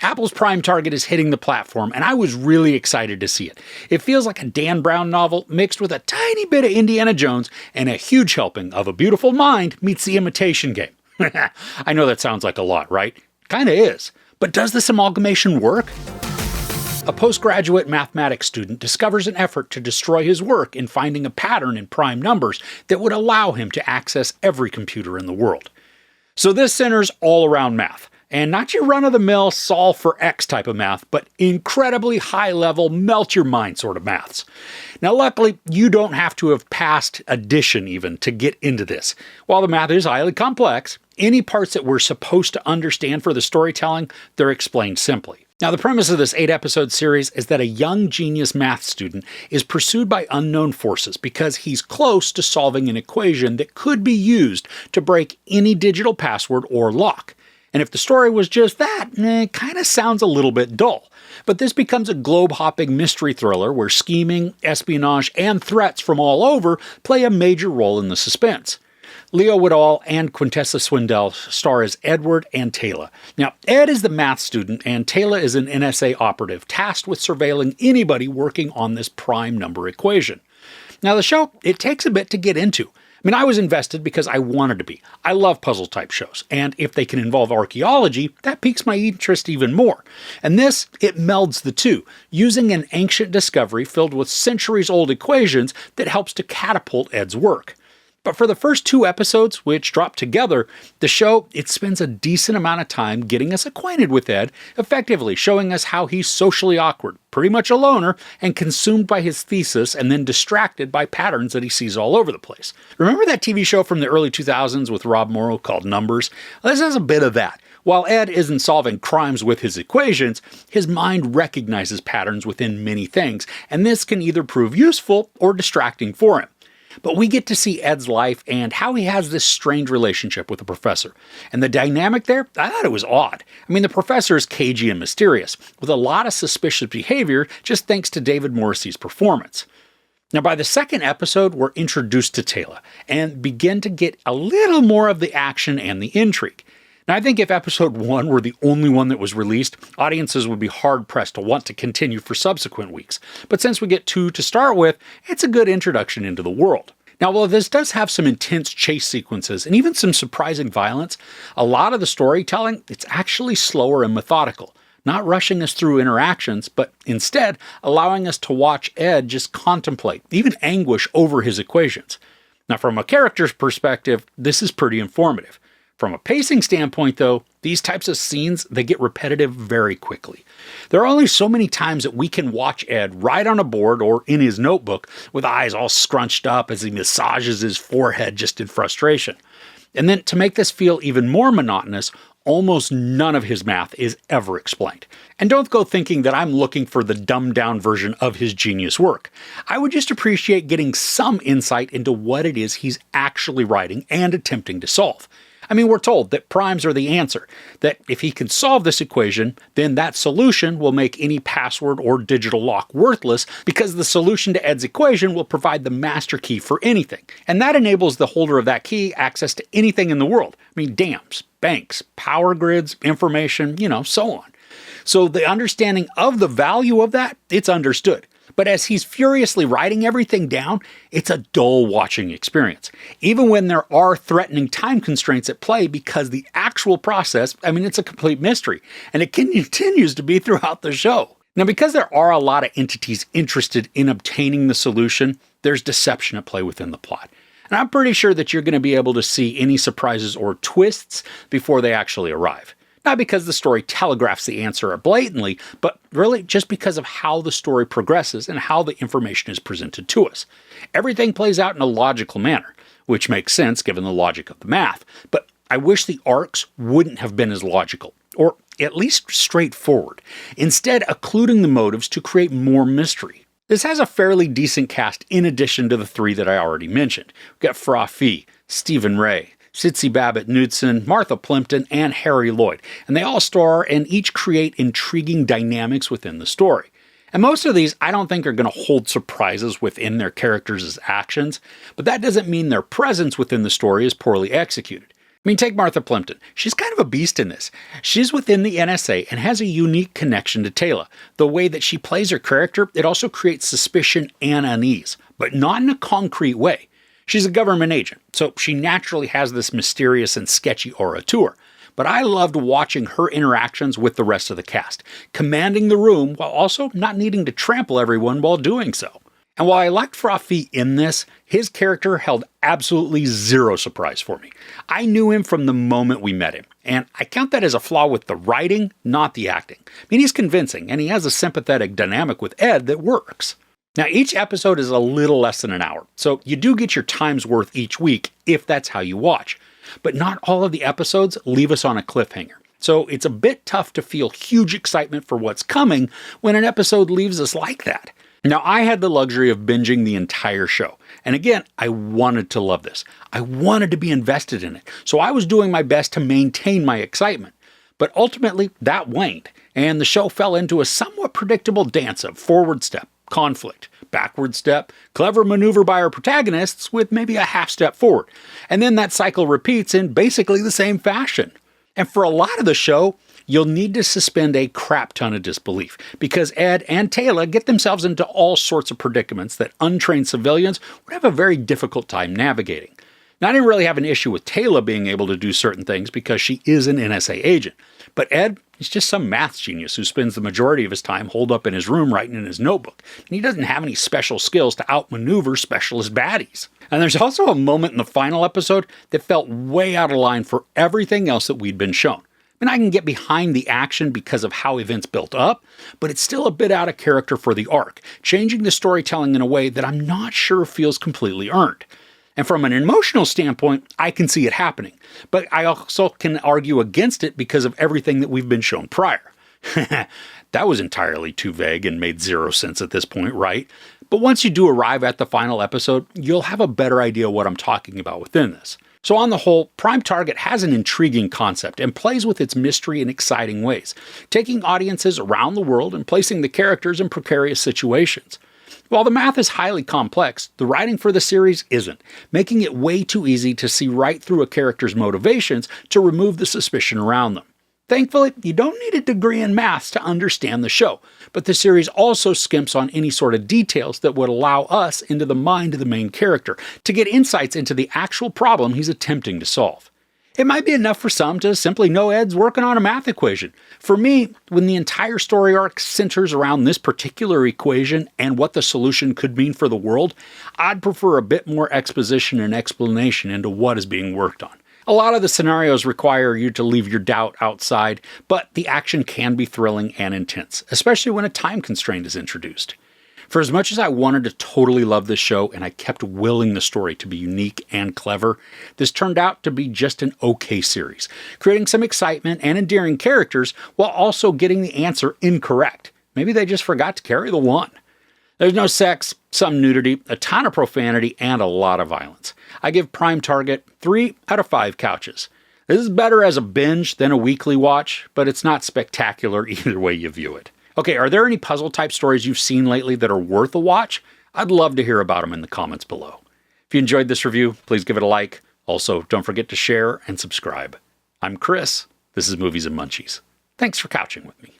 Apple's Prime Target is hitting the platform, and I was really excited to see it. It feels like a Dan Brown novel mixed with a tiny bit of Indiana Jones and a huge helping of A Beautiful Mind meets The Imitation Game. I know that sounds like a lot, right? Kinda is. But does this amalgamation work? A postgraduate mathematics student discovers an effort to destroy his work in finding a pattern in prime numbers that would allow him to access every computer in the world. So this centers all around math, and not your run-of-the-mill solve for X type of math, but incredibly high-level, melt-your-mind sort of maths. Now luckily, you don't have to have passed addition even to get into this. While the math is highly complex, any parts that we're supposed to understand for the storytelling, they're explained simply. Now, the premise of this 8-episode series is that a young genius math student is pursued by unknown forces because he's close to solving an equation that could be used to break any digital password or lock. And if the story was just that, it kind of sounds a little bit dull. But this becomes a globe-hopping mystery thriller where scheming, espionage, and threats from all over play a major role in the suspense. Leo Woodall and Quintessa Swindell star as Edward and Taylor. Now, Ed is the math student, and Taylor is an NSA operative tasked with surveilling anybody working on this prime number equation. Now, the show, it takes a bit to get into. I was invested because I wanted to be. I love puzzle-type shows, and if they can involve archaeology, that piques my interest even more. And this, it melds the two, using an ancient discovery filled with centuries-old equations that helps to catapult Ed's work. But for the first 2 episodes, which drop together, the show, it spends a decent amount of time getting us acquainted with Ed, effectively showing us how he's socially awkward, pretty much a loner, and consumed by his thesis and then distracted by patterns that he sees all over the place. Remember that TV show from the early 2000s with Rob Morrow called Numbers? Well, this has a bit of that. While Ed isn't solving crimes with his equations, his mind recognizes patterns within many things, and this can either prove useful or distracting for him. But we get to see Ed's life and how he has this strange relationship with the professor. And the dynamic there, I thought it was odd. The professor is cagey and mysterious, with a lot of suspicious behavior just thanks to David Morrissey's performance. Now, by the 2nd episode, we're introduced to Taylor and begin to get a little more of the action and the intrigue. Now, I think if episode 1 were the only one that was released, audiences would be hard-pressed to want to continue for subsequent weeks. But since we get 2 to start with, it's a good introduction into the world. Now, while this does have some intense chase sequences and even some surprising violence, a lot of the storytelling, it's actually slower and methodical, not rushing us through interactions, but instead allowing us to watch Ed just contemplate, even anguish over his equations. Now, from a character's perspective, this is pretty informative. From a pacing standpoint, though, these types of scenes, they get repetitive very quickly. There are only so many times that we can watch Ed write on a board or in his notebook with eyes all scrunched up as he massages his forehead just in frustration. And then to make this feel even more monotonous, almost none of his math is ever explained. And don't go thinking that I'm looking for the dumbed-down version of his genius work. I would just appreciate getting some insight into what it is he's actually writing and attempting to solve. We're told that primes are the answer, that if he can solve this equation, then that solution will make any password or digital lock worthless because the solution to Ed's equation will provide the master key for anything. And that enables the holder of that key access to anything in the world. Dams, banks, power grids, information, so on. So the understanding of the value of that, it's understood. But as he's furiously writing everything down, it's a dull watching experience. Even when there are threatening time constraints at play because the actual process, it's a complete mystery. And it continues to be throughout the show. Now, because there are a lot of entities interested in obtaining the solution, there's deception at play within the plot. And I'm pretty sure that you're going to be able to see any surprises or twists before they actually arrive. Not because the story telegraphs the answer blatantly, but really just because of how the story progresses and how the information is presented to us. Everything plays out in a logical manner, which makes sense given the logic of the math, but I wish the arcs wouldn't have been as logical, or at least straightforward, instead occluding the motives to create more mystery. This has a fairly decent cast in addition to the 3 that I already mentioned. We've got Fra Fee, Stephen Ray, Sitsi Babbitt Knudsen, Martha Plimpton, and Harry Lloyd, and they all star and each create intriguing dynamics within the story. And most of these I don't think are going to hold surprises within their characters' actions, but that doesn't mean their presence within the story is poorly executed. I mean, take Martha Plimpton. She's kind of a beast in this. She's within the NSA and has a unique connection to Taylor. The way that she plays her character, it also creates suspicion and unease, but not in a concrete way. She's a government agent, so she naturally has this mysterious and sketchy aura to her. But I loved watching her interactions with the rest of the cast, commanding the room while also not needing to trample everyone while doing so. And while I liked Frafi in this, his character held absolutely zero surprise for me. I knew him from the moment we met him, and I count that as a flaw with the writing, not the acting. I mean, he's convincing, and he has a sympathetic dynamic with Ed that works. Now, each episode is a little less than an hour, so you do get your time's worth each week if that's how you watch. But not all of the episodes leave us on a cliffhanger. So it's a bit tough to feel huge excitement for what's coming when an episode leaves us like that. Now, I had the luxury of binging the entire show. And again, I wanted to love this. I wanted to be invested in it. So I was doing my best to maintain my excitement. But ultimately, that waned, and the show fell into a somewhat predictable dance of forward step, conflict, backward step, clever maneuver by our protagonists with maybe a half step forward. And then that cycle repeats in basically the same fashion. And for a lot of the show, you'll need to suspend a crap ton of disbelief because Ed and Taylor get themselves into all sorts of predicaments that untrained civilians would have a very difficult time navigating. Now, I didn't really have an issue with Taylor being able to do certain things because she is an NSA agent. But Ed is just some math genius who spends the majority of his time holed up in his room writing in his notebook. And he doesn't have any special skills to outmaneuver specialist baddies. And there's also a moment in the final episode that felt way out of line for everything else that we'd been shown. I mean, I can get behind the action because of how events built up, but it's still a bit out of character for the arc, changing the storytelling in a way that I'm not sure feels completely earned. And from an emotional standpoint, I can see it happening, but I also can argue against it because of everything that we've been shown prior. That was entirely too vague and made zero sense at this point, right? But once you do arrive at the final episode, you'll have a better idea what I'm talking about within this. So on the whole, Prime Target has an intriguing concept and plays with its mystery in exciting ways, taking audiences around the world and placing the characters in precarious situations. While the math is highly complex, the writing for the series isn't, making it way too easy to see right through a character's motivations to remove the suspicion around them. Thankfully, you don't need a degree in maths to understand the show, but the series also skimps on any sort of details that would allow us into the mind of the main character to get insights into the actual problem he's attempting to solve. It might be enough for some to simply know Ed's working on a math equation. For me, when the entire story arc centers around this particular equation and what the solution could mean for the world, I'd prefer a bit more exposition and explanation into what is being worked on. A lot of the scenarios require you to leave your doubt outside, but the action can be thrilling and intense, especially when a time constraint is introduced. For as much as I wanted to totally love this show and I kept willing the story to be unique and clever, this turned out to be just an okay series, creating some excitement and endearing characters while also getting the answer incorrect. Maybe they just forgot to carry the one. There's no sex, some nudity, a ton of profanity, and a lot of violence. I give Prime Target 3 out of 5 couches. This is better as a binge than a weekly watch, but it's not spectacular either way you view it. Okay, are there any puzzle type stories you've seen lately that are worth a watch? I'd love to hear about them in the comments below. If you enjoyed this review, please give it a like. Also, don't forget to share and subscribe. I'm Chris. This is Movies and Munchies. Thanks for couching with me.